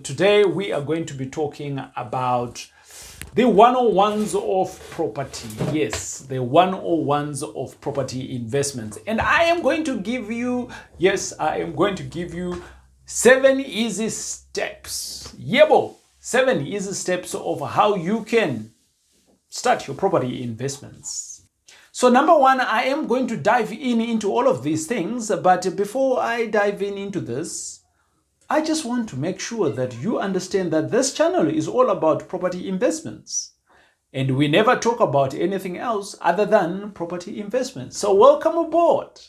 Today we are going to be talking about the 101s of property. Yes, the 101s of property investments. And I am going to give you, I am going to give you 7 easy steps. Yebo, 7 easy steps of how you can start your property investments. So number 1, I am going to dive into all of these things. But before I dive into this, I just want to make sure that you understand that this channel is all about property investments. And we never talk about anything else other than property investments. So welcome aboard.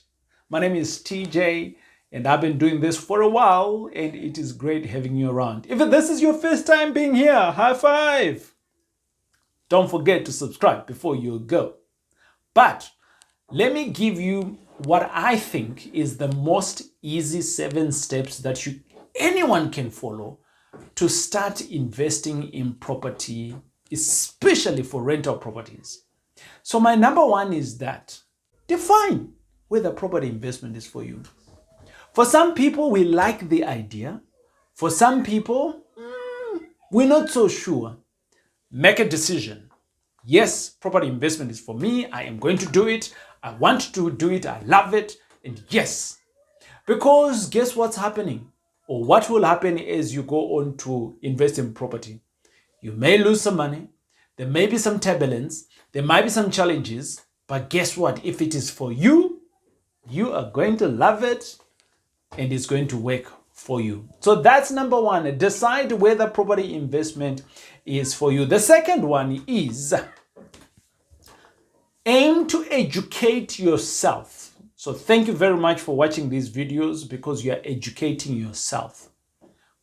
My name is TJ and I've been doing this for a while and it is great having you around. If this is your first time being here, high five. Don't forget to subscribe before you go. But let me give you what I think is the most easy 7 steps that anyone can follow to start investing in property, especially for rental properties. So my number 1 is that define whether property investment is for you. For some people, we like the idea. For some people, we're not so sure. Make a decision. Yes, property investment is for me. I am going to do it. I want to do it. I love it. And yes, because guess what's happening? Or what will happen as you go on to invest in property? You may lose some money. There may be some turbulence. There might be some challenges. But guess what? If it is for you, you are going to love it and it's going to work for you. So that's number 1. Decide whether property investment is for you. The second one is aim to educate yourself. So thank you very much for watching these videos because you are educating yourself.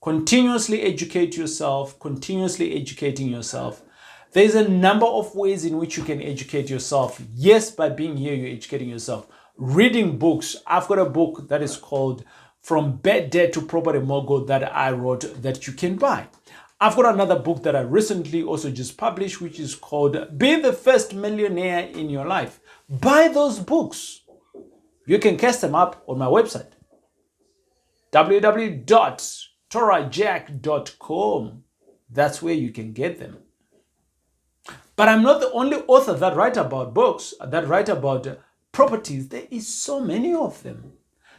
Continuously educate yourself, continuously educating yourself. There's a number of ways in which you can educate yourself. Yes, by being here, you're educating yourself. Reading books. I've got a book that is called From Bad Debt to Property Mogul that I wrote that you can buy. I've got another book that I recently also just published, which is called Be the First Millionaire in Your Life. Buy those books. You can catch them up on my website, www.tauraijack.com. That's where you can get them. But I'm not the only author that write about books, that write about properties. There is so many of them.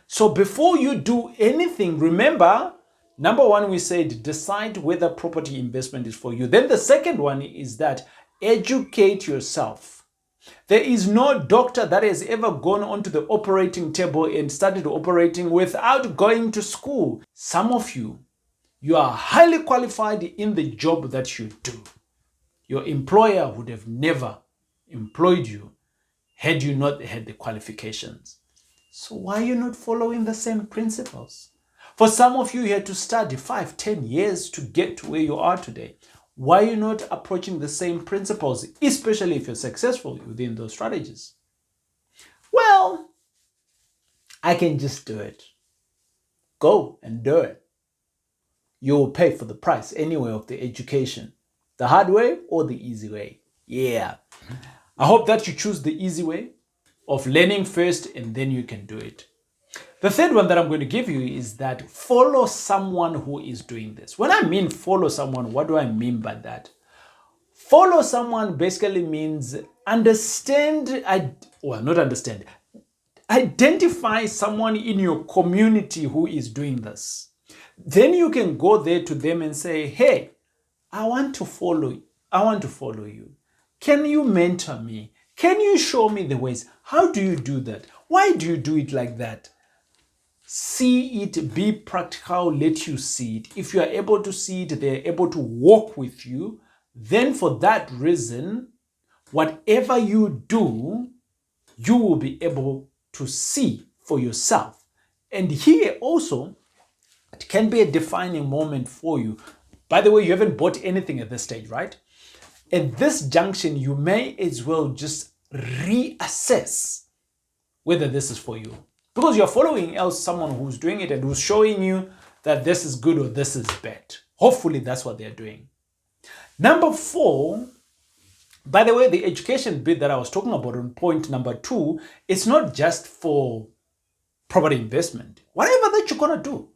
So before you do anything, remember, number 1, we said decide whether property investment is for you. Then the second one is that educate yourself. There is no doctor that has ever gone onto the operating table and started operating without going to school. Some of you are highly qualified in the job that you do. Your employer would have never employed you had you not had the qualifications. So why are you not following the same principles? For some of you had to study 5, 10 years to get to where you are today. Why are you not approaching the same principles, especially if you're successful within those strategies? Well, I can just do it. Go and do it. You will pay for the price anyway of the education. The hard way or the easy way. Yeah. I hope that you choose the easy way of learning first and then you can do it. The third one that I'm going to give you is that follow someone who is doing this. When I mean follow someone, what do I mean by that? Follow someone basically means identify someone in your community who is doing this. Then you can go there to them and say, hey, I want to follow you. I want to follow you. Can you mentor me? Can you show me the ways? How do you do that? Why do you do it like that? See it, be practical, let you see it. If you are able to see it, they're able to walk with you. Then for that reason, whatever you do, you will be able to see for yourself. And here also, it can be a defining moment for you. By the way, you haven't bought anything at this stage, right? At this junction, you may as well just reassess whether this is for you. Because you're following someone who's doing it and who's showing you that this is good or this is bad. Hopefully that's what they're doing. Number 4, by the way, the education bit that I was talking about on point number 2, it's not just for property investment. Whatever that you're going to do,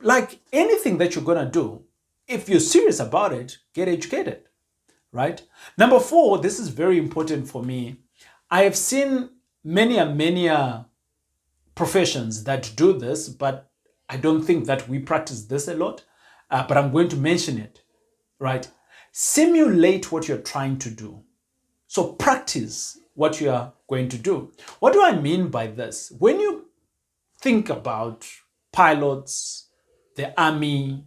like anything that you're going to do, if you're serious about it, get educated, right? Number 4, this is very important for me. I have seen many professions that do this, but I don't think that we practice this a lot, but I'm going to mention it, right? Simulate what you're trying to do. So practice what you are going to do. What do I mean by this? When you think about pilots, the army,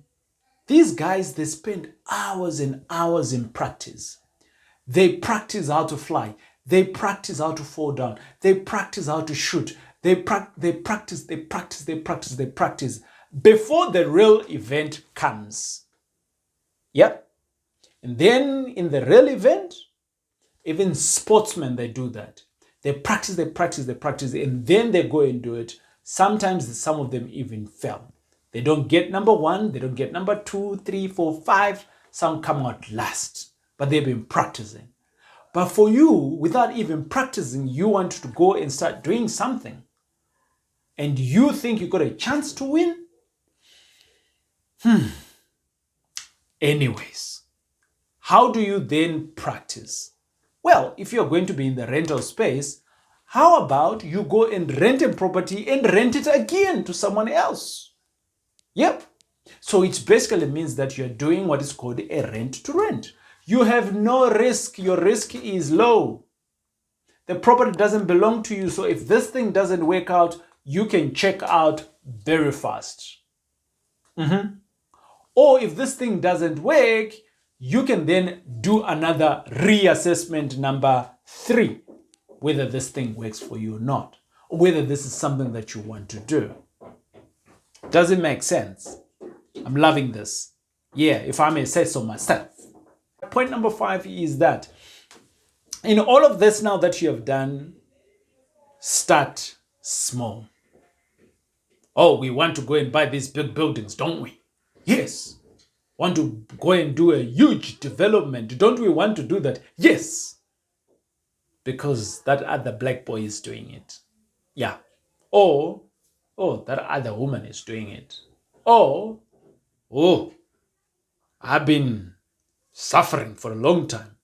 these guys, they spend hours and hours in practice. They practice how to fly. They practice how to fall down. They practice how to shoot. They practice before the real event comes. Yep. And then in the real event, even sportsmen, they do that. They practice, and then they go and do it. Sometimes some of them even fail. They don't get number 1, they don't get number 2, 3, 4, 5. Some come out last, but they've been practicing. But for you, without even practicing, you want to go and start doing something, and you think you got a chance to win? Anyways, how do you then practice? Well, if you're going to be in the rental space, how about you go and rent a property and rent it again to someone else? Yep. So it basically means that you're doing what is called a rent to rent. You have no risk. Your risk is low. The property doesn't belong to you. So if this thing doesn't work out, you can check out very fast. Or if this thing doesn't work, you can then do another reassessment, number 3, whether this thing works for you or not, or whether this is something that you want to do. Does it make sense? I'm loving this. Yeah, if I may say so myself. Point number 5 is that in all of this now that you have done, start small. Oh, we want to go and buy these big buildings, don't we? Yes. Want to go and do a huge development. Don't we want to do that? Yes. Because that other black boy is doing it. Yeah. Or, oh, that other woman is doing it. Or, oh, I've been suffering for a long time.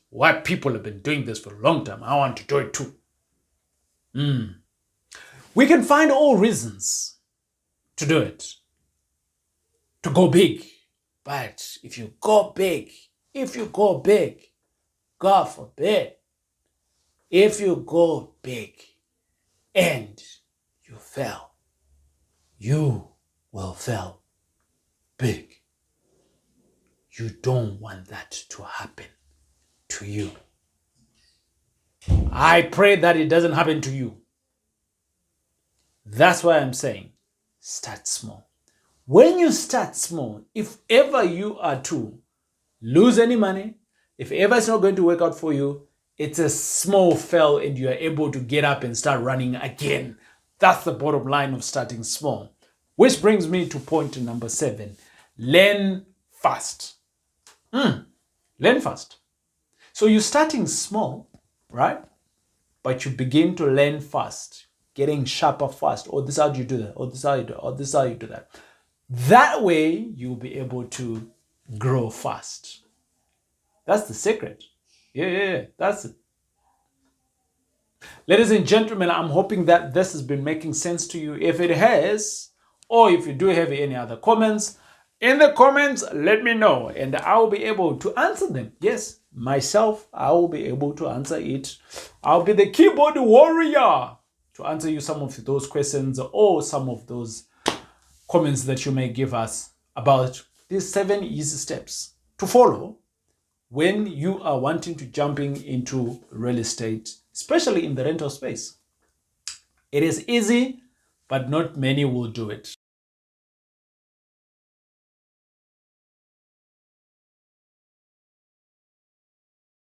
White people have been doing this for a long time. I want to do it too. We can find all reasons to do it, to go big. But if you go big, God forbid, if you go big and you fail, you will fail big. You don't want that to happen to you. I pray that it doesn't happen to you. That's why I'm saying, start small. When you start small, if ever you are to lose any money, if ever it's not going to work out for you, it's a small fail and you are able to get up and start running again. That's the bottom line of starting small. Which brings me to point number 7. Learn fast. Learn fast. So you're starting small, right? But you begin to learn fast, getting sharper fast. Oh, this is how you do that. Oh, this is how you do it. Oh, this is how you do that. That way, you'll be able to grow fast. That's the secret. Yeah, that's it. Ladies and gentlemen, I'm hoping that this has been making sense to you. If it has, or if you do have any other comments, in the comments, let me know and I'll be able to answer them. Yes, myself, I will be able to answer it. I'll be the keyboard warrior to answer you some of those questions or some of those comments that you may give us about these 7 easy steps to follow when you are wanting to jumping into real estate, especially in the rental space. It is easy, but not many will do it.